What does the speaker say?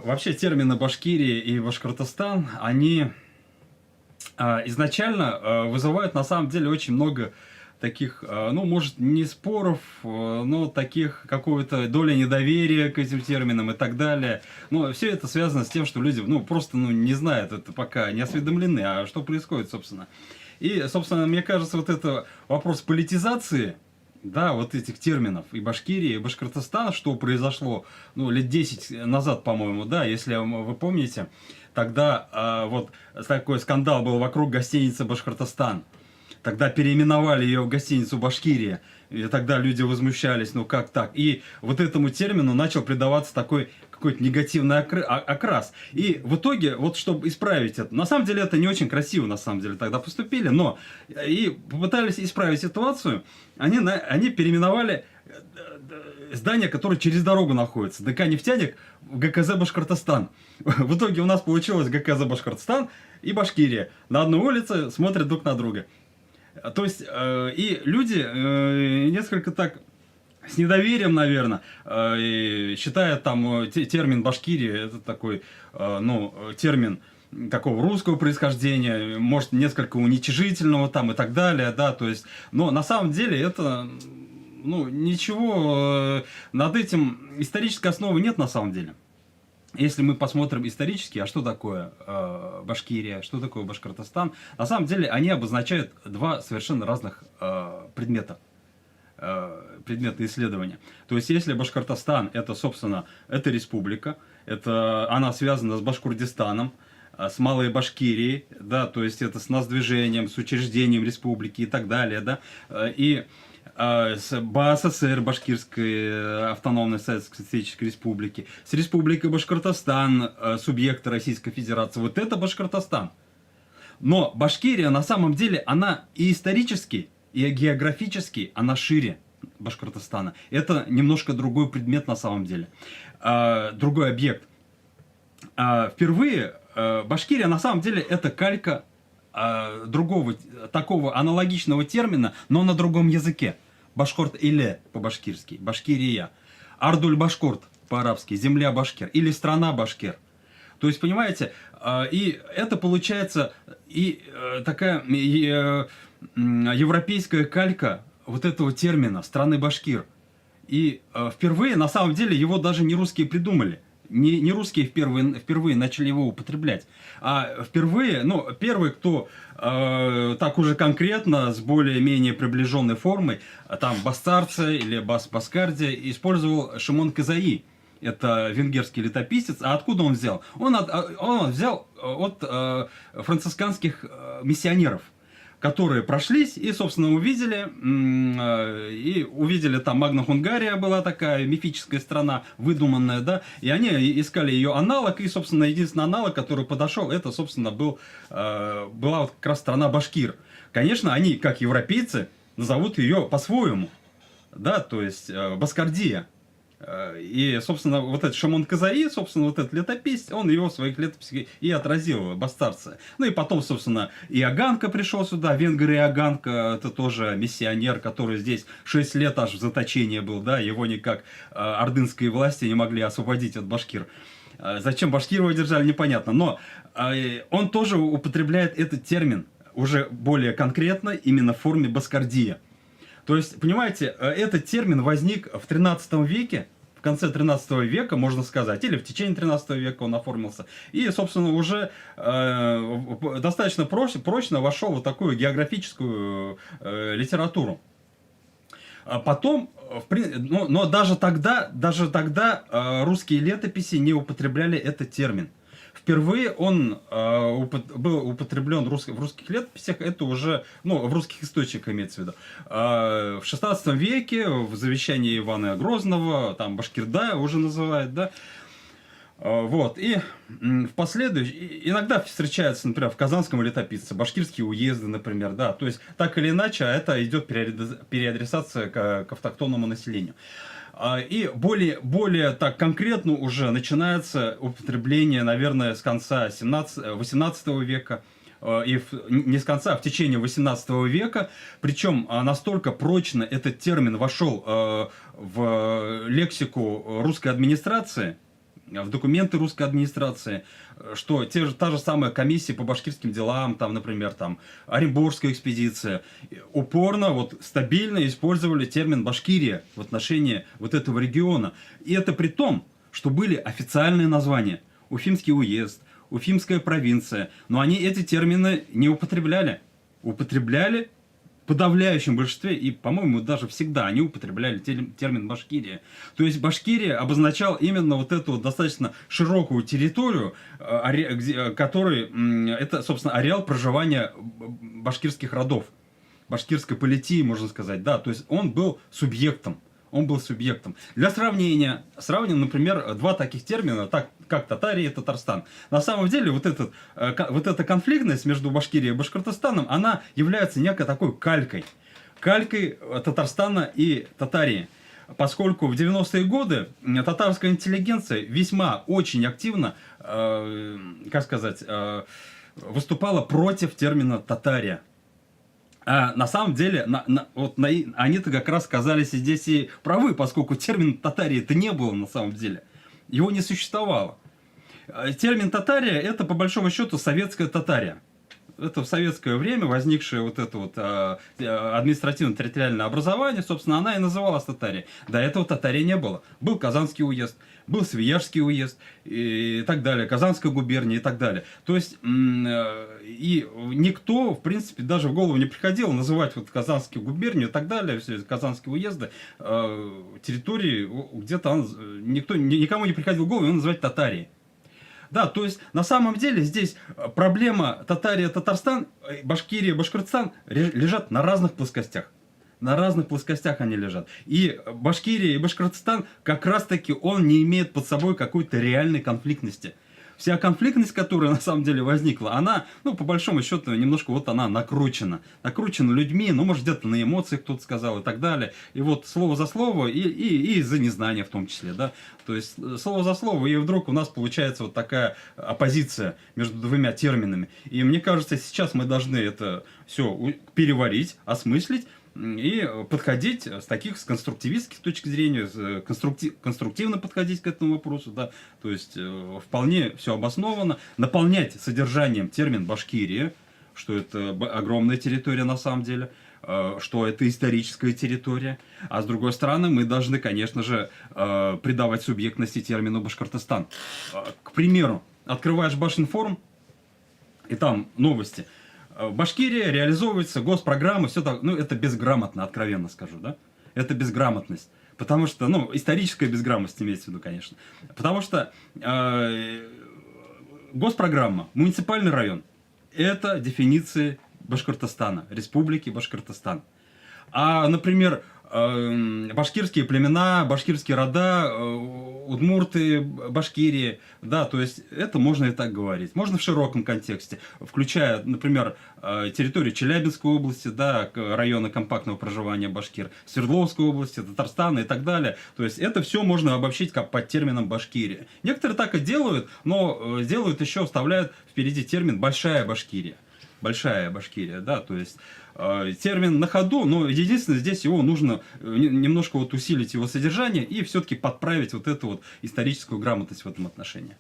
Вообще термины Башкирия и Башкортостан, они изначально вызывают на самом деле очень много таких, ну, может, не споров, но таких какой-то доля недоверия к этим терминам и так далее. Но все это связано с тем, что люди, ну, просто, ну, не знают это пока, не осведомлены, а что происходит, собственно. И, собственно, мне кажется, вот это вопрос политизации, да, вот этих терминов и Башкирии, и Башкортостана, что произошло, ну, лет 10 назад, по-моему, да, если вы помните, тогда вот такой скандал был вокруг гостиницы «Башкортостан». Тогда переименовали ее в гостиницу «Башкирия». И тогда люди возмущались, ну как так? И вот этому термину начал придаваться такой какой-то негативный окрас. И в итоге, вот чтобы исправить это, на самом деле это не очень красиво, на самом деле, тогда поступили, но и попытались исправить ситуацию, они переименовали здание, которое через дорогу находится, ДК «Нефтяник», в ГКЗ «Башкортостан». В итоге у нас получилось ГКЗ «Башкортостан» и «Башкирия». На одной улице смотрят друг на друга. То есть, и люди несколько так с недоверием, наверное, считают там термин Башкирия, это такой, ну, термин такого русского происхождения, может, несколько уничижительного там и так далее, да, то есть, но на самом деле это, ну, ничего, над этим исторической основы нет на самом деле. Если мы посмотрим исторически, а что такое Башкирия, что такое Башкортостан, на самом деле они обозначают два совершенно разных предмета исследования. То есть, если Башкортостан, это, собственно, это республика, она связана с Башкурдистаном, с Малой Башкирией, да, то есть это с наздвижением, с учреждением республики и так далее, да, и с БАССР, Башкирской автономной социалистической республики, с республикой Башкортостан, субъекта Российской Федерации. Вот это Башкортостан. Но Башкирия на самом деле, она и исторически, и географически, она шире Башкортостана. Это немножко другой предмет на самом деле, другой объект. Впервые Башкирия на самом деле это калька другого, такого аналогичного термина, но на другом языке. Башкорт-Иле по-башкирски, Башкирия. Ардуль-Башкорт по-арабски, земля Башкир или страна Башкир. То есть, понимаете, и это получается и такая европейская калька вот этого термина страны Башкир. И впервые, на самом деле, его даже не русские придумали. Не русские впервые начали его употреблять, а впервые, ну, первый, кто так уже конкретно, с более-менее приближенной формой, там Басцарция или Баскардия, использовал Шимон Казаи. Это венгерский летописец. А откуда он взял? Он взял от францисканских миссионеров, которые прошлись и, собственно, увидели там Магна Хунгария была такая мифическая страна, выдуманная, да, и они искали ее аналог, и, собственно, единственный аналог, который подошел, это, собственно, была вот как раз страна Башкир. Конечно, они, как европейцы, назовут ее по-своему, да, то есть Баскардия. И, собственно, вот этот Шимон Казаи, собственно, вот этот летописец, он его в своих летописях и отразил, Басцарция. Ну и потом, собственно, Иоганнко пришел сюда, венгр Иоганнко, это тоже миссионер, который здесь 6 лет аж в заточении был, да, его никак ордынские власти не могли освободить от башкир. Зачем Башкирова держали, непонятно, но он тоже употребляет этот термин уже более конкретно, именно в форме Баскардия. То есть, понимаете, этот термин возник в 13 веке, в конце 13 века, можно сказать, или в течение 13 века он оформился. И, собственно, уже достаточно прочно вошел в такую географическую литературу. Потом, но даже тогда русские летописи не употребляли этот термин. Впервые он был употреблен в русских летописях, это уже, ну, в русских источниках имеется в виду. В 16 веке, в завещании Ивана Грозного, там Башкирда уже называют, да. Вот, и в последующем, иногда встречаются, например, в Казанском летописце, башкирские уезды, например, да, то есть, так или иначе, это идет переадресация к автохтонному населению. И более так конкретно уже начинается употребление, наверное, с конца 18 века, и не с конца, а в течение 18 века, причем настолько прочно этот термин вошел в лексику русской администрации, в документы русской администрации, что та же самая комиссия по башкирским делам, там, например, там, Оренбургская экспедиция, упорно, вот, стабильно использовали термин «Башкирия» в отношении вот этого региона. И это при том, что были официальные названия. Уфимский уезд, Уфимская провинция. Но они эти термины не употребляли. Употребляли в подавляющем большинстве, и, по-моему, даже всегда они употребляли термин «Башкирия». То есть Башкирия обозначал именно вот эту вот достаточно широкую территорию, которой, это, собственно, ареал проживания башкирских родов, башкирской политии, можно сказать, да, то есть он был субъектом. Он был субъектом. Для сравнения, например, два таких термина, так, как Татария и Татарстан. На самом деле, вот эта конфликтность между Башкирией и Башкортостаном, она является некой такой калькой. Калькой Татарстана и Татарии. Поскольку в 90-е годы татарская интеллигенция весьма, очень активно, выступала против термина «Татария». А на самом деле, они-то как раз казались здесь и правы, поскольку термин «татария»-то не было на самом деле. Его не существовало. Термин «татария» — это, по большому счету, советская Татария. Это в советское время возникшее вот это вот административно-территориальное образование, собственно, она и называлась Татарией. До этого Татарии не было. Был Казанский уезд, был Свияжский уезд и так далее, Казанская губерния и так далее. То есть, и никто, в принципе, даже в голову не приходило называть вот Казанскую губернию и так далее, все Казанские уезды, территории, где-то никому не приходило в голову его называть Татарией. Да, то есть на самом деле здесь проблема Татария, Татарстан, Башкирия, Башкортостан лежат на разных плоскостях. На разных плоскостях они лежат. И Башкирия и Башкортостан как раз таки он не имеет под собой какой-то реальной конфликтности. Вся конфликтность, которая на самом деле возникла, она, ну, по большому счету, немножко вот она накручена. Накручена людьми, ну, может, где-то на эмоциях кто-то сказал и так далее. И вот слово за слово, и из-за незнания в том числе, да. То есть, слово за слово, и вдруг у нас получается вот такая оппозиция между двумя терминами. И мне кажется, сейчас мы должны это все переварить, осмыслить, и подходить с конструктивистской точки зрения, конструктивно подходить к этому вопросу, да, то есть вполне все обосновано, наполнять содержанием термин «Башкирия», что это огромная территория на самом деле, что это историческая территория, а с другой стороны мы должны, конечно же, придавать субъектности термину «Башкортостан». К примеру, открываешь Башинформ, и там новости. Башкирия, реализовывается госпрограмма, все так, ну, это безграмотно, откровенно скажу, да? Это безграмотность. Потому что, ну, историческая безграмотность имеется в виду, конечно. Потому что госпрограмма, муниципальный район, это дефиниции Башкортостана, республики Башкортостан. А, например, башкирские племена, башкирские рода, удмурты, Башкирии, да, то есть это можно и так говорить. Можно в широком контексте, включая, например, территорию Челябинской области, да, районы компактного проживания башкир, Свердловской области, Татарстана и так далее. То есть это все можно обобщить как под термином Башкирия. Некоторые так и делают, но делают еще, вставляют впереди термин «большая Башкирия». Большая Башкирия, да, то есть термин на ходу, но единственное, здесь его нужно немножко вот усилить его содержание и все-таки подправить вот эту вот историческую грамотность в этом отношении.